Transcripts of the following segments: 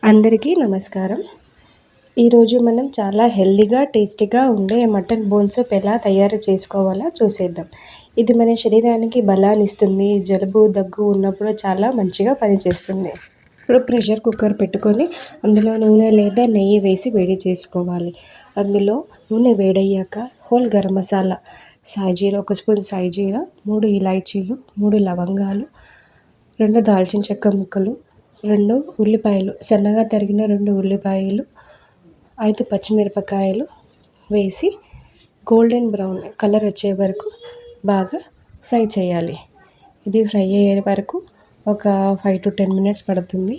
అందరికీ నమస్కారం. ఈరోజు మనం చాలా హెల్తీగా, టేస్టీగా ఉండే మటన్ బోన్ సూప్ ఎలా తయారు చేసుకోవాలో చూసేద్దాం. ఇది మన శరీరానికి బలాన్నిస్తుంది. జలుబు, దగ్గు ఉన్నప్పుడు చాలా మంచిగా పనిచేస్తుంది. ఇప్పుడు ప్రెషర్ కుక్కర్ పెట్టుకొని అందులో నూనె లేదా నెయ్యి వేసి వేడి చేసుకోవాలి. అందులో నూనె వేడయ్యాక హోల్ గరం మసాలా, సాయి ఒక స్పూన్ సాయి జీరా, 3 ఇలాచీలు, 3 లవంగాలు, 2 దాల్చిన చెక్క ముక్కలు, 2 ఉల్లిపాయలు, సన్నగా తరిగిన 2 ఉల్లిపాయలు, 5 పచ్చిమిరపకాయలు వేసి గోల్డెన్ బ్రౌన్ కలర్ వచ్చే వరకు బాగా ఫ్రై చేయాలి. ఇది ఫ్రై అయ్యే వరకు ఒక 5 to 10 మినిట్స్ పడుతుంది.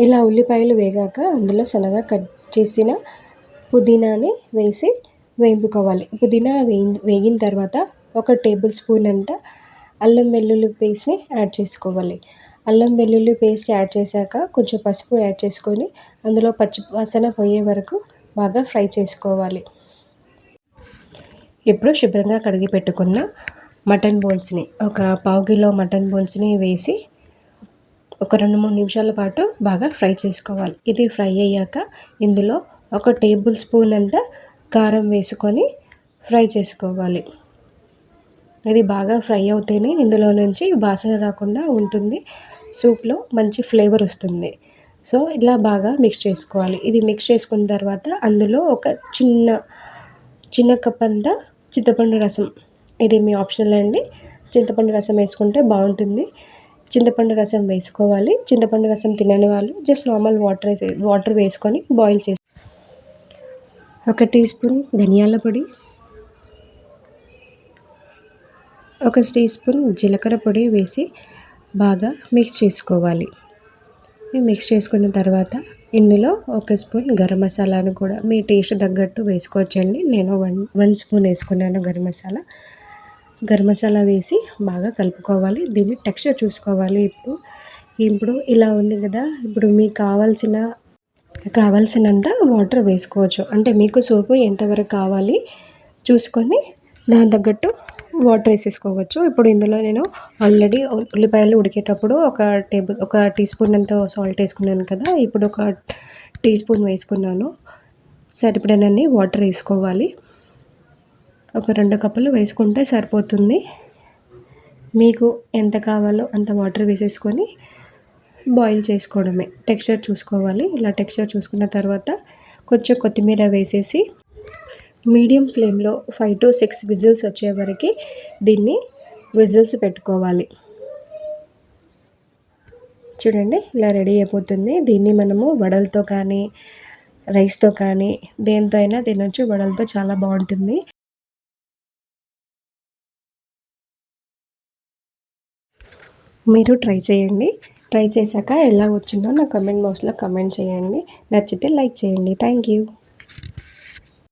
ఇలా ఉల్లిపాయలు వేగాక అందులో సన్నగా కట్ చేసిన పుదీనాని వేసి వేపుకోవాలి. పుదీనా వేగిన తర్వాత 1 టేబుల్ స్పూన్ అంతా అల్లం వెల్లుల్లి పేస్ట్ని యాడ్ చేసుకోవాలి. అల్లం వెల్లుల్లి పేస్ట్ యాడ్ చేశాక కొంచెం పసుపు యాడ్ చేసుకొని అందులో పచ్చి వాసన పోయే వరకు బాగా ఫ్రై చేసుకోవాలి. ఇప్పుడు శుభ్రంగా కడిగి పెట్టుకున్న మటన్ బోన్స్ని, ఒక పావు కిలో మటన్ బోన్స్ని వేసి ఒక 2-3 నిమిషాల పాటు బాగా ఫ్రై చేసుకోవాలి. ఇది ఫ్రై అయ్యాక ఇందులో 1 టేబుల్ స్పూన్ అంతా కారం వేసుకొని ఫ్రై చేసుకోవాలి. ఇది బాగా ఫ్రై అవుతేనే ఇందులో నుంచి వాసన రాకుండా ఉంటుంది. సూప్లో మంచి ఫ్లేవర్ వస్తుంది. సో ఇలా బాగా మిక్స్ చేసుకోవాలి. ఇది మిక్స్ చేసుకున్న తర్వాత అందులో ఒక చిన్న కప్ అంతా చింతపండు రసం, ఇది మీ ఆప్షనల్ అండి. చింతపండు రసం వేసుకుంటే బాగుంటుంది. చింతపండు రసం వేసుకోవాలి. చింతపండు రసం తినని వాళ్ళు జస్ట్ నార్మల్ వాటర్ వేసుకొని బాయిల్ చేసి 1 టీ స్పూన్ ధనియాల పొడి, 1 టీ స్పూన్ జీలకర్ర పొడి వేసి బాగా మిక్స్ చేసుకోవాలి. మిక్స్ చేసుకున్న తర్వాత ఇందులో 1 స్పూన్ గరం మసాలాను కూడా మీ టేస్ట్ తగ్గట్టు వేసుకోవచ్చండి. నేను 1 స్పూన్ వేసుకున్నాను గరం మసాలా వేసి బాగా కలుపుకోవాలి. దీన్ని టెక్స్చర్ చూసుకోవాలి. ఇప్పుడు ఇలా ఉంది కదా, ఇప్పుడు మీకు కావాల్సినంత వాటర్ వేసుకోవచ్చు. అంటే మీకు సూపు ఎంతవరకు కావాలి చూసుకొని దాని తగ్గట్టు వాటర్ వేసేసుకోవచ్చు. ఇప్పుడు ఇందులో నేను ఆల్రెడీ ఉల్లిపాయలు ఉడికేటప్పుడు ఒక టీ స్పూన్ అంత సాల్ట్ వేసుకున్నాను కదా, ఇప్పుడు 1 టీ స్పూన్ వేసుకున్నాను. సరిపడినన్ని వాటర్ వేసుకోవాలి. ఒక 2 కప్పులు వేసుకుంటే సరిపోతుంది. మీకు ఎంత కావాలో అంత వాటర్ వేసేసుకొని బాయిల్ చేసుకోవడమే. టెక్స్చర్ చూసుకోవాలి. ఇలా టెక్స్చర్ చూసుకున్న తర్వాత కొంచెం కొత్తిమీర వేసేసి మీడియం ఫ్లేమ్లో 5 to 6 విజిల్స్ వచ్చే వరకు దీన్ని విజిల్స్ పెట్టుకోవాలి. చూడండి ఇలా రెడీ అయిపోతుంది. దీన్ని మనము వడలతో కానీ, రైస్తో కానీ దేనితో అయినా తినొచ్చు. వడలతో చాలా బాగుంటుంది. మీరు ట్రై చేయండి. ట్రై చేశాక ఎలా వచ్చిందో నా కమెంట్ బాక్స్లో కమెంట్ చేయండి. నచ్చితే లైక్ చేయండి. Thank you.